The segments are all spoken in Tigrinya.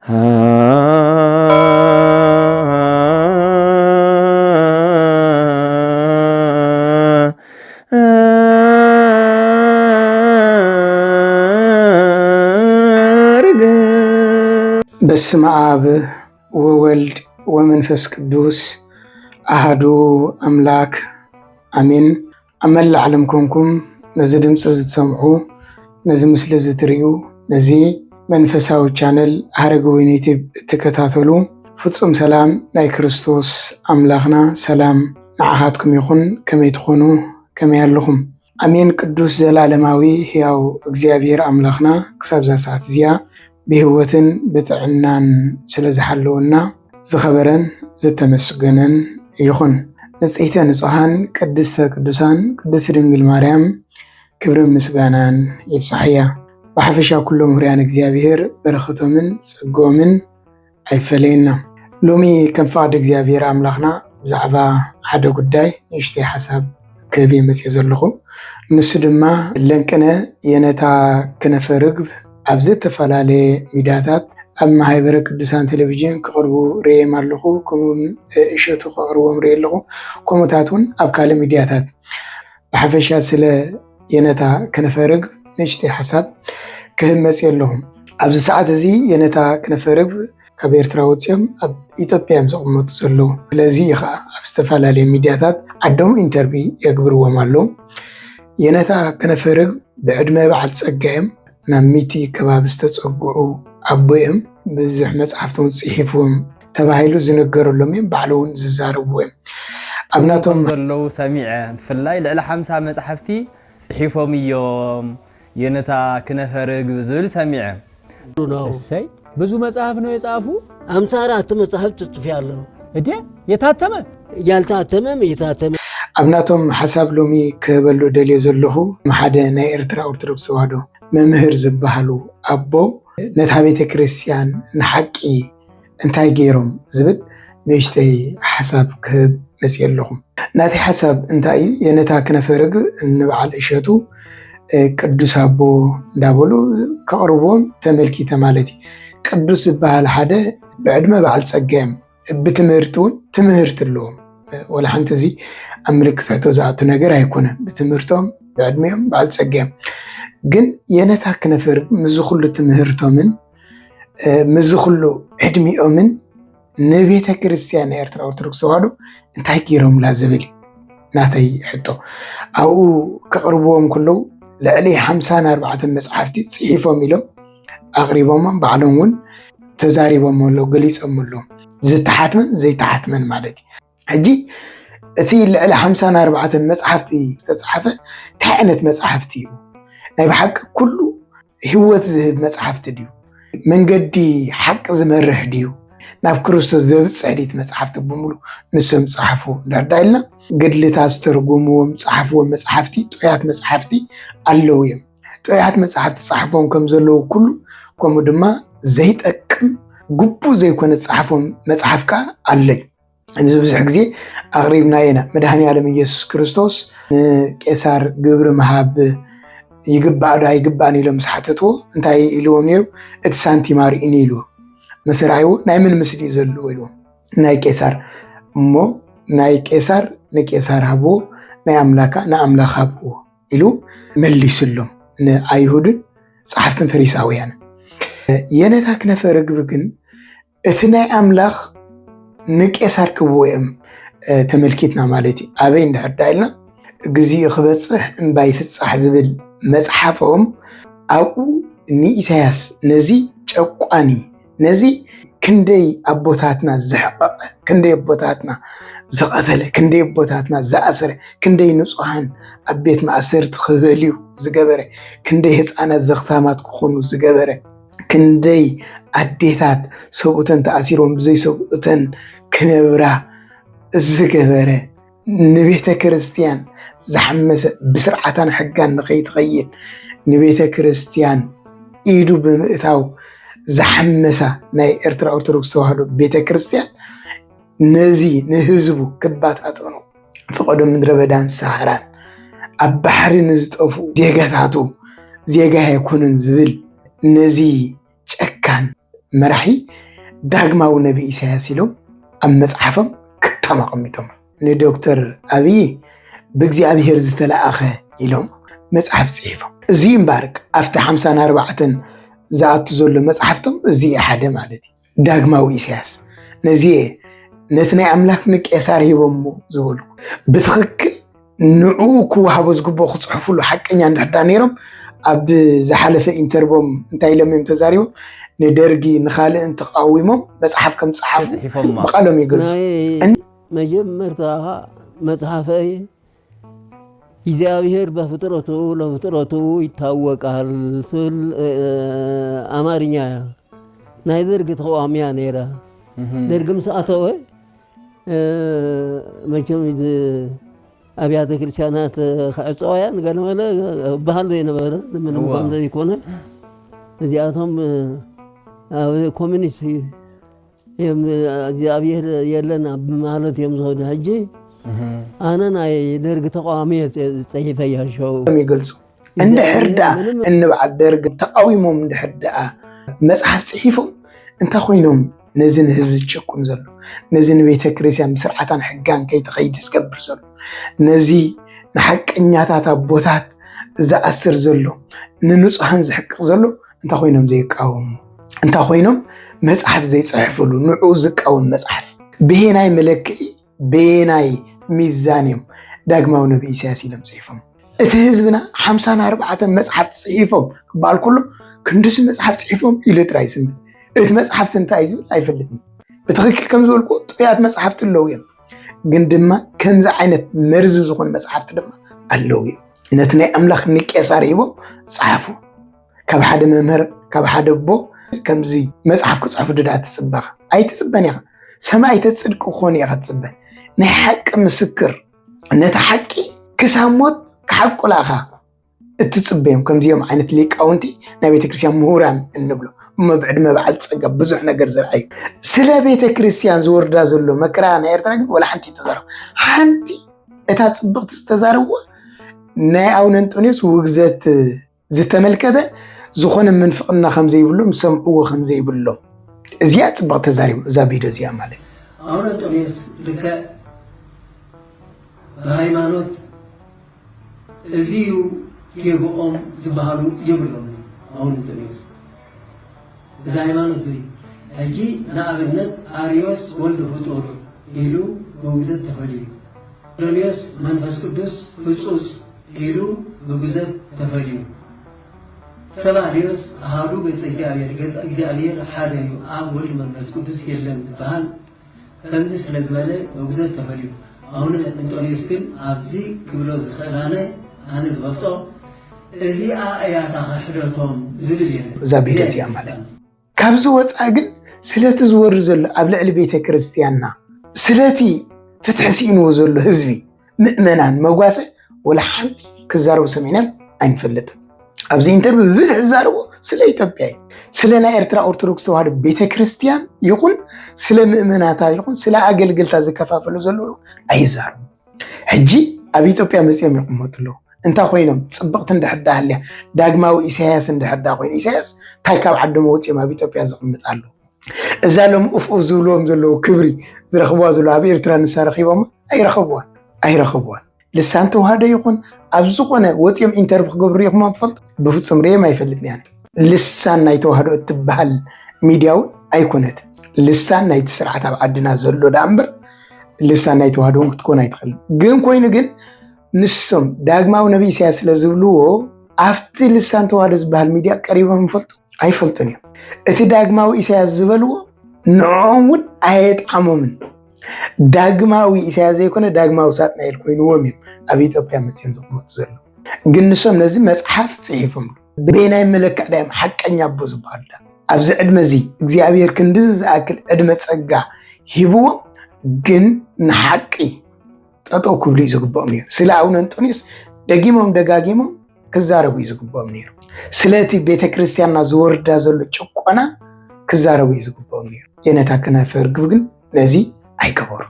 በስመ አብ ወወልድ ወመንፈስ ቅዱስ አሐዱ አምላክ አሜን። ኣብ መላእ ዓለም ኮንኩም ነዚ ድምፂ ዝትሰምዑ ነዚ ምስሊ ዝትሪኡ ነዚ መንፈሳዊ ቻነል ሃረገወይኒ ዩቲዩብ እትከታተሉ ፍጹም ሰላም ናይ ክርስቶስ ኣምላኽና ሰላም ንዓኻትኩም ይኹን። ከመይ ትኾኑ? ከመይ ኣለኹም? ኣሜን። ቅዱስ ዘላለማዊ ሕያው እግዚአብሔር ኣምላኽና ክሳብ ዛ ሰዓት እዚኣ ብህይወትን ብጥዕናን ስለ ዝሓለወና ዝኸበረን ዝተመስገነን ይኹን። ንጽሕተ ንጹሓን ቅድስተ ቅዱሳን ቅድስቲ ድንግል ማርያም ክብርን ምስጋናን ይብፅሕያ። ብሓፈሻ ኩሎም ውርያን እግዚአብሔር በረኸቶምን ጽጎምን ኣይፈለየና። ሎሚ ከም ፍቓድ እግዚአብሔር ኣምላኽና ብዛዕባ ሓደ ጉዳይ ንእሽተይ ሓሳብ ክህብ መፅእ ዘለኹ። ንሱ ድማ ለንቅነ የነታ ክነፈ ርግብ ኣብ ዝተፈላለየ ሚድያታት ኣብ ማህበረ ቅዱሳን ቴሌቪዥን ክቐርቡ ርአዮም ኣለኹ። ከምኡውን እሸቱ ክቐርቦም ርአ ኣለኹ። ከምኡታት እውን ኣብ ካልእ ሚድያታት ብሓፈሻ ስለ የነታ ክነፈ ርግብ ንእሽተይ ሓሳብ ክህብ መፅእ ኣለኹ። ኣብዚ ሰዓት እዚ የነታ ክነፈ ርግብ ካብ ኤርትራ ወፂኦም ኣብ ኢትዮጵያ እዮም ዝቕመጡ ዘለዉ። ስለዚ ከዓ ኣብ ዝተፈላለየ ሚድያታት ዓዶም ኢንተርቪ የግብርዎም ኣለዉ። የነታ ክነፈ ርግብ ብዕድመ በዓል ፀጋ እዮም ናብ ሚቲ ከባቢ ዝተፀጉዑ ኣቦኦም ብዙሕ መፅሓፍትን ፅሒፎም ተባሂሉ ዝነገረሎም እዮም። ባዕሉ እውን ዝዛረብዎ እዮም። ኣብ ናቶም ዘለው ሰሚዐ ብፍላይ ልዕሊ 50 መፅሓፍቲ ፅሒፎም እዮም የነታ ክነፈ ርግብ ዝብል ሰሚዐ። እሰይ ብዙ መጽሐፍ ነው የጻፉ። 54 መጽሐፍት ጽፌያለሁ። እዴ የታተመ ያልታተመም የታተመ ኣብ ናቶም ሓሳብ ሎሚ ክህበሉ ደልየ ዘለኹ ሓደ ናይ ኤርትራ ኦርቶዶክስ ተዋህዶ መምህር ዝበሃሉ ኣቦ ነታ ቤተ ክርስቲያን ንሓቂ እንታይ ገይሮም ዝብል ንእሽተይ ሓሳብ ክህብ መፅእ ኣለኹ። ናቲ ሓሳብ እንታይ እዩ? የነታ ክነፈ ርግብ ንበዓል እሸቱ ቅዱስ ኣቦ እንዳበሉ ከቕርቦም ተመልኪተ ማለት እዩ። ቅዱስ ዝበሃል ሓደ ብዕድመ በዓል ፀጋ እዮም። ብትምህርቲ እውን ትምህርቲ ኣለዎም። ወላ ሓንቲ እዚ ኣብ ምልክት ሕቶ ዝኣቱ ነገር ኣይኮነን። ብትምህርቶም ብዕድሜኦም በዓል ፀጋ እዮም። ግን የነታ ክነፈ ርግብ ምዝ ኩሉ ትምህርቶምን ምዝ ኩሉ ዕድሚኦምን ንቤተ ክርስቲያን ናይ ኤርትራ ኦርቶዶክስ ተዋህዶ እንታይ ገይሮምላ ዝብል ናተይ ሕቶ። ኣብኡ ከቕርብዎም ከለዉ ልዕሊ 54 መፅሓፍቲ ፅሒፎም ኢሎም ኣቕሪቦሞም ባዕሎም እውን ተዛሪቦም ኣለዉ፣ ገሊፆም ኣለዉ። ዝተሓትመን ዘይተሓትመን ማለት እዩ። ሕጂ እቲ ልዕሊ 54 መፅሓፍቲ ዝተፅሓፈ እንታይ ዓይነት መፅሓፍቲ እዩ? ናይ ብሓቂ ኩሉ ህይወት ዝህብ መፅሓፍቲ ድዩ? መንገዲ ሓቂ ዝመርሕ ድዩ? ናብ ክርስቶስ ዘብፅሕ ዲት መፅሓፍቲ ብምሉ ንሶም ፀሓፉ እንዳርዳ ኢልና ገድልታት ዝተርጉምዎም ፀሓፍዎም መፅሓፍቲ ጥዑያት መፅሓፍቲ ኣለዉ እዮም። ጥዑያት መፅሓፍቲ ፀሓፎም ከም ዘለዉ ኩሉ ከምኡ ድማ ዘይጠቅም ግቡእ ዘይኮነ ፀሓፎም መፅሓፍ ከዓ ኣለዩ። እዚ ብዙሕ ግዜ ኣቕሪብና ኢና። መድሃኒ ዓለም ኢየሱስ ክርስቶስ ንቄሳር ግብሪ መሃብ ይግባእ ዶ ኣይግባእን ኢሎም ዝሓተትዎ እንታይ ኢልዎም ነይሩ? እቲ ሳንቲም ኣርኢኒ ኢልዎ። መስራይዎ ናይ ምን ምስሊ እዩ ዘለዎ ኢልዎም? ናይ ቄሳር እሞ ናይ ቄሳር ንቄሳር ሃብዎ ናይ ኣምላካ ንኣምላኽ ሃብዎ ኢሉ መሊሱሎም ንኣይሁድን ፀሓፍትን ፈሪሳውያን። የነታ ክነፈ ርግብ ግን እቲ ናይ ኣምላኽ ንቄሳር ክብዎ እዮም ተመልኪትና ማለት እዩ። ኣበይ እንዳርዳ ኢልና ግዜ ክበፅሕ እምባ ይፍፃሕ ዝብል መፅሓፎም ኣብኡ ንኢሳያስ ነዚ ጨቋኒ ነዚ ክንደይ ኣቦታትና ዘሕቀቐ ክንደይ ኣቦታትና ዝቐተለ ክንደይ ኣቦታትና ዝኣሰረ ክንደይ ንጹሃን ኣብ ቤት ማእሰርቲ ክበልዩ ዝገበረ ክንደይ ህፃናት ዘኽታማት ክኾኑ ዝገበረ ክንደይ ኣዴታት ሰብኡተን ተኣሲሮም ብዘይ ሰብኡተን ክነብራ ዝገበረ ንቤተ ክርስቲያን ዝሓመሰ ብስርዓታን ሕጋን ንኸይትኸይድ ንቤተ ክርስቲያን ኢዱ ብምእታው ዝሓመሳ ናይ ኤርትራ ኦርቶዶክስ ተዋህዶ ቤተ ክርስቲያን ነዚ ንህዝቡ ክባታተኑ ፍቐዶም ምድረ በዳን ሰሃራን ኣብ ባሕሪ ንዝጠፉ ዜጋታቱ ዜጋ ኣይኮኑን ዝብል ነዚ ጨካን መራሒ ዳግማዊ ነቢ ኢሳያስ ኢሎም ኣብ መጽሓፎም ክታማ ቀሚጦም ንዶክተር ኣብይ ብእግዚአብሔር ዝተለኣኸ ኢሎም መጽሓፍ ጽሒፎም እዚ እምባርክ ኣብቲ 54 ዝኣቱ ዘሎ መጽሓፍቶም እዚ ሓደ ማለት እዩ ዳግማዊ ኢሳያስ ነዚ ነቲ ናይ ኣምላኽ ንቄሳር ሂቦሞ ዝብሉ ብትኽክል ንዑ ክወሃቦ ዝግብኦ ክጽሕፍሉ ሓቀኛ እንድሕዳ ነይሮም ኣብ ዝሓለፈ ኢንተርቦም እንታይ ኢሎም እዮም ተዛሪቦም ንደርጊ ንኻልእ ተቃዊሞም መጽሓፍ ከም ጽሓፉ በቃሎም ይገልጹ መጀመርታ መጽሐፈይ እግዚአብሔር በፍጥረቱ ለፍጥረቱ ይታወቃል ስል አማርኛ ናይ ደርግ ተቃዋሚያ ነይራ ደርግም ሰዓተወ መቼም አብያተ ክርስቲያናት ከዕፀዋያን ገለመለ ባህል የነበረ ምንም ቆንጆ ይኮነ እዚያቶም ኮሚኒስት እግዚአብሔር የለና ማለት የምዘሆነ ሐጂ አነ ናይ ደርግ ተቃዋሚ ጽሒፈያቸው ይገልጹ እንደ ሕርዳ እንባዕ ደርግ ተቃዊሞም እንደ ሕርዳ መጽሐፍ ጽሒፎም እንታ ኮይኖም ነዝን ህዝብ ዝጭቁም ዘሎ ነዝን ቤተ ክርስቲያን ስርዓታን ሕጋን ከይተኸይድ ዝገብር ዘሎ ነዚ ንሐቀኛታት አቦታት ዝኣስር ዘሎ ንንጹሃን ዝሕቅቕ ዘሎ እንታ ኮይኖም ዘይቃወሙ እንታ ኮይኖም መጽሐፍ ዘይጽሕፍሉ ንዑ ዝቃወም መጽሐፍ ብሄናይ መለክዒ ብሄናይ ሚዛንዮም ዳግማዊ ነቢ ኢሳያስ ኢሎም ጽሒፎም እቲ ህዝብና 54 መጽሐፍ ጽሒፎም ክበሃል ከሎ ክንድስ መጽሐፍ ጽሒፎም ኢሉ ጥራይ ስምዕ እቲ መጽሐፍቲ እንታይ ዝብል ኣይፈልጥኒ ብትኽክል ከም ዝበልኩ ጥያት መጽሐፍቲ ኣለዉ እዮም ግን ድማ ከምዚ ዓይነት መርዚ ዝኾኑ መጽሐፍቲ ድማ ኣለዉ እዮም ነቲ ናይ ኣምላኽ ንቄሳር ሂቦም ጸሓፉ ካብ ሓደ መምህር ካብ ሓደ ቦ ከምዚ መጽሐፍ ክጽሕፉ ድዳ ትጽበኻ ኣይትጽበን ኢኻ ሰማይተ ጽድቂ ክኾን ኢኻ ትጽበ ናይ ሓቂ ምስክር ነቲ ሓቂ ክሳብ ሞት ክሓቁላኻ እትጽበዮም ከምዚኦም ዓይነት ሊቃውንቲ ናይ ቤተ ክርስቲያን ምሁራን እንብሎ መብዕድመ በዓል ፀጋ ብዙሕ ነገር ዝርአዩ ስለ ቤተ ክርስቲያን ዝወርዳ ዘሎ መከራ ናይ ኤርትራ ግን ወላ ሓንቲ ተዛረቡ ሓንቲ እታ ጽብቕቲ ዝተዛረብዋ ናይ ኣቡነ አንጦንዮስ ውግዘት ዝተመልከተ ዝኾነ ምንፍቅና ከም ዘይብሎም ሰምዕዎ ከም ዘይብሎም እዚኣ ጽብቕቲ ተዛሪቡ እዛ ቪድዮ እዚኣ ማለት ኣቡነ አንጦንዮስ ልከ በሃይማኖት እዚዩ የጎኦም ዝበሃሉ ይብሎም ኣቡነ አንጦንዮስ እዚ ሃይማኖት እዚ ሕጂ ንኣብነት አርዮስ ወልድ ፍጡር ኢሉ ብውግዘት ተፈልዩ ሎንዮስ መንፈስ ቅዱስ ህጹጽ ኢሉ ብውግዘት ተፈልዩ ሰባርዮስ አሃዱ ገጸ እግዚአብሔር ሓደ እዩ ኣብ ወልድ መንፈስ ቅዱስ የለን ትበሃል ከምዚ ስለ ዝበለ ብውግዘት ተፈልዩ ኣቡነ አንጦንዮስ ግን ኣብዚ ክብሎ ዝኽእላነ ኣነ ዝፈልጦ እዚኣ እያታ ሕደቶም ዝብል የለን እዛ ቪድዮ እዚኣ ማለት ካብዚ ወፃ ግን ስለቲ ዝወርድ ዘሎ ኣብ ልዕሊ ቤተ ክርስቲያንና ስለቲ ፍትሒ ሲኢንዎ ዘሎ ህዝቢ ምእመናን መጓሰ ወላ ሓንቲ ክዛረቡ ሰሚዕና ኣይንፈልጥን ኣብዚ ኢንተርቪው ብዙሕ ዝዛረቡ ስለ ኢትዮጵያ እዩ ስለ ናይ ኤርትራ ኦርቶዶክስ ተዋህዶ ቤተ ክርስቲያን ይኹን ስለ ምእመናታ ይኹን ስለ ኣገልግልታ ዝከፋፈሉ ዘለዉ ኣይዛረቡ ሕጂ ኣብ ኢትዮጵያ መፅኦም ይቕመጡ ኣለዉ እንታይ ኮይኖም ጽብቕቲ እንድሕዳ ሃልያ ዳግማዊ ኢሳያስ እንድሕዳ ኮይኑ ኢሳያስ እንታይ ካብ ዓዶም ወፂኦም ኣብ ኢትዮጵያ ዝቕመጥ ኣሎ እዛ ሎም እፍ ዝብልዎም ዘለዉ ክብሪ ዝረኽብዋ ዘለዉ ኣብ ኤርትራ ንሳ ረኺቦም ኣይረኽብዋን ልሳን ተዋህዶ ይኹን ኣብ ዝኾነ ወፂኦም ኢንተርቪው ክገብሩ ኢኹም ትፈልጡ ብፍጹም ርኦም ኣይፈልጥን እያ ልሳን ናይ ተዋህዶ እትበሃል ሚድያ እውን ኣይኮነትን ልሳን ናይቲ ስርዓት ኣብ ዓድና ዘሎ ዳ እምበር ልሳን ናይ ተዋህዶ ክትኮን ኣይትኽእልን ግን ኮይኑ ግን ንሶም ዳግማዊ ነቢ ኢሳያስ ስለ ዝብልዎ ኣብቲ ልሳን ተዋህዶ ዝበሃል ሚድያ ቀሪቦም ይፈልጡ ኣይፈልጡን እዮም እቲ ዳግማዊ ኢሳያስ ዝበልዎ ንዖም እውን ኣየጥዓሞምን ዳግማዊ ኢሳያስ ዘይኮነ ዳግማዊ ሳጥናኤል ኮይኑዎም እዮም ኣብ ኢትዮጵያ መፅኦም ዝቕመጡ ዘሎ ግን ንሶም ነዚ መጽሓፍ ጽሒፎም ብናይ መለክዕ ዳዮም ሓቀኛ ኣቦ ዝበሃሉ ኣብዚ ዕድመ እዚ እግዚኣብሔር ክንድዚ ዝኣክል ዕድመ ፀጋ ሂብዎም ግን ንሓቂ ጠጠው ክብሉ እዩ ዝግብኦም ነይሩ ስለ ኣቡነ አንጦንዮስ ደጊሞም ደጋጊሞም ክዛረቡ እዩ ዝግብኦም ነይሩ ስለቲ ቤተ ክርስቲያንና ዝወርዳ ዘሎ ጭቆና ክዛረቡ እዩ ዝግብኦም ነይሩ የነታ ከናፈር ግብ ግን ነዚ ኣይገበሩ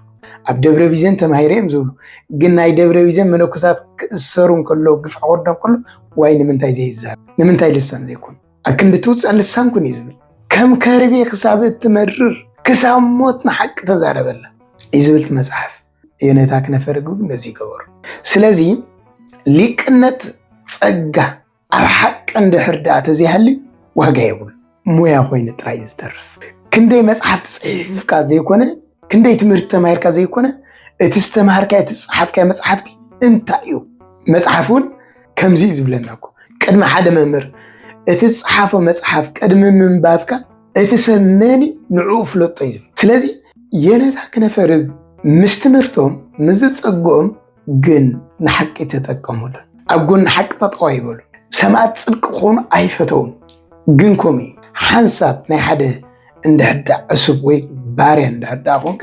ኣብ ደብረ ቢዘን ተማሂሮም ዝብሉ ግን ናይ ደብረ ቢዘን መነኮሳት ክእሰሩ ከለዉ ግፍ ክወርዶም ከሎ ዋይ ንምንታይ ዘይዛረብ ንምንታይ ልሳን ዘይኮኑ ኣብ ክንዲ ትውፅእ ልሳን ኩን እዩ ዝብል كم كاربي خسابت تمرر كسام موت نحق تزاربلا إزبلت مصحف ينتا كنفرغو نزي قبر سلازي ليقنت صقا على حق عند حردات زي هلي واغا يقول مويا خوين تراي زترف كندي مصحف تصحيف كازي يكونه كندي تمرت تماير كازي يكونه اتستمهر كاي تصحف كاي مصحفتي انتايو مصحفون كمزي زبلناكو قدم حدا ممر اتصحافو مصحف قدم منبابكا اتسمني نعوف لطيز سلازي ينتا كنفرغ مستمرتهم مزصقوم جن نحق تتقمول أقول نحق تطويبول سمعت صدق خون أيفتون جن كومي حنساب نحده عند حدا أسب ويك باري عند حدا خونك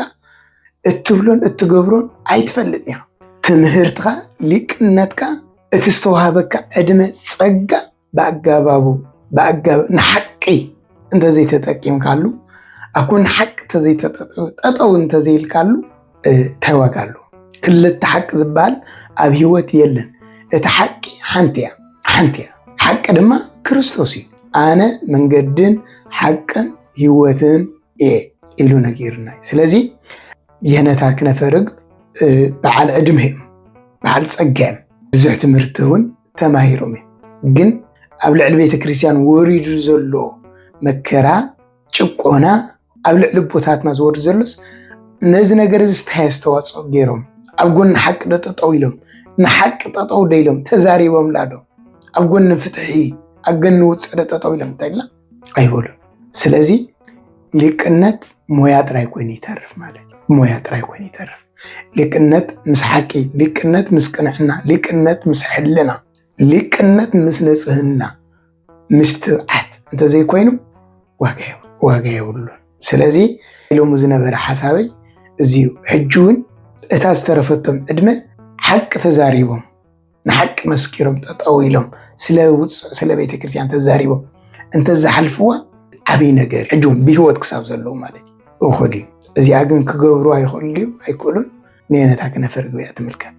اتبلون اتقبرون أيتفلتني تمهرتك ليك نتك اتستوهابك عدم صقا بأقابابو بأقاب نحقي انت زي تتقيم كالو أكون حق تزي تطو انت زي الكالو تواقالو كل التحق زبال أبيوت يلن اتحقي حنتيا حق دما كريستوسي أنا من قدن حقا هيوتن إلو نجيرنا سلازي ينتاك نفرق بعال عدمهم بعال تصقام بزحت مرتون تماهيرومي جن أبلع البيت كريستيان وريد زلو مكرا ጭቆና أبلع لبوتاتنا زور زلس نزي نجر استهستوات غيرهم أبغون حق تطويلهم نحق تطو ديلهم تزاريبهم لادو أبغون نفتحي أجنوت تطويلهم تايلا أيقول سلازي لكنت مويات راي كوني تعرف مالك مويات راي كوني تعرف لكنت مسحكي لكنت مسكنحنا لكنت مسحلنا لكنت مسنسهنا مستبعت انت زي كوينو واقعي يقولون سلازي لو مزنبر حسابي زيو حجون اتاسترفتم ادمه حق تزاريبهم نحق مسكيرهم تطويلهم سلا بيت كريستيان تزاريبهم انت زحلفوا عبي نجر حجون بهوت كساب زلو مالك اخدي ازي اغن كغبروا يخليو ايقولون نينتاك نفرق بيات ملكا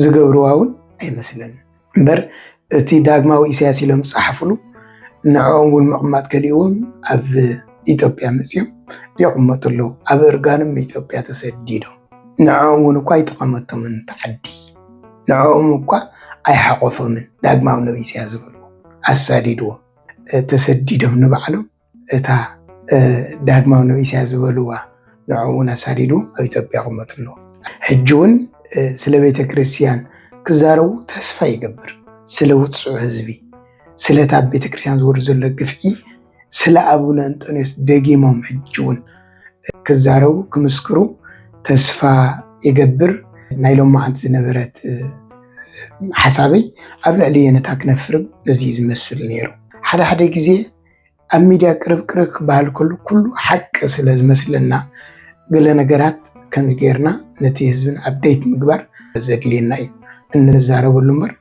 زغبروውን አይመስለን እምበር እቲ ዳግማዊ ኢሳያስ ኢሎም ጻሕፍሉ ንዓኦም والمقمات كليهم ኣብ ኢትዮጵያ መጽዮም يقمطلو ኣብ እርጋንም ኢትዮጵያ ተሰዲዶም ንዓኦም እንኳ ይተቀመጡምን ተዓዲ ንዓኦም እንኳ ኣይሐቆፎምን ዳግማዊ ነብይ ኢሳያስ ዝበሉ ኣሳዲድዎ ተሰዲዶም ንባዕሎም እታ ዳግማዊ ነብይ ኢሳያስ ዝበሉዋ ንዓኦም ኣሳዲዱ ኣብ ኢትዮጵያ ይቀመጥሉ ሕጂውን ስለ ቤተ ክርስቲያን ክዛረቡ ተስፋ ይገብር ስለ ውጽኡ ህዝቢ ስለ ታብ ቤተ ክርስቲያን ዝወርዱ ዘሎ ግፍዒ ስለ አቡነ አንጦንዮስ ደጊሞም ሕጂውን ክዛረቡ ክምስክሩ ተስፋ ይገብር ናይሎም ማዓንት ዝነበረት ሓሳበይ ኣብ ልዕሊ የነታ ክነፍርብ እዚ ዝመስል ነይሩ ሓደ ግዜ ኣብ ሚድያ ቅርብ ክበሃል ኩሉ ሓቂ ስለ ዝመስለና ገለ ነገራት ከም ጌርና ነቲ ህዝብን አፕዴት ምግባር ዘድልየና እዩ እንዛረበሉ እምበር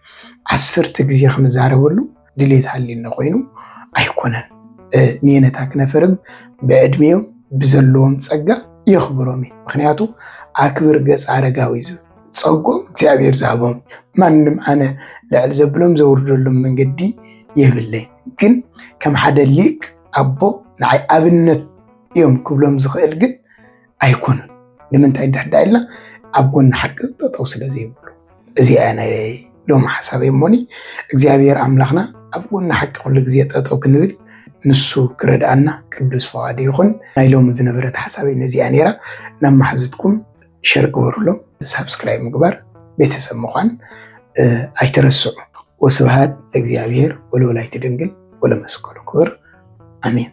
10 ግዜ ክንዛረበሉ ድሌት ሃሊና ኮይኑ ኣይኮነን ንየነታ ክነፍርብ በዕድሜዮም ብዘለዎም ጸጋ ይኽብሮም ምክንያቱ አክብር ገጽ አረጋዊ ዝብል ጸጎም እግዚአብሔር ዛቦም ማንም አነ ልዕል ዘብሎም ዘውርደሎም መንገዲ የብለይ ግን ከም ሓደ ሊቅ አቦ ንዓይ ኣብነት እዮም ክብሎም ዝኽእል ግን ኣይኮነን ንምንታይ ድሕዳኢልና ኣብ ጎኒ ሓቂ ጠጠው ስለዘይብሉ እዚ ኣነ ሎም ሓሳበይ ሞኒ እግዚአብሔር አምላኽና ኣብ ጎኒ ሓቂ ኩሉ ግዜ ጠጠው ክንብል ንሱ ክረዳአና ቅዱስ ፈቃዱ ይኹን ናይ ሎም ዝነበረት ሓሳበይ ነዚኣ ነይራ ናብ ማሕዝትኩም ሸር ግበሩሎም ሰብስክራይብ ምግባር ቤተሰብ ምዃን ኣይትረስዑ ወስብሃት ለእግዚአብሔር ወለወላዲቱ ድንግል ወለመስቀሉ ክቡር አሜን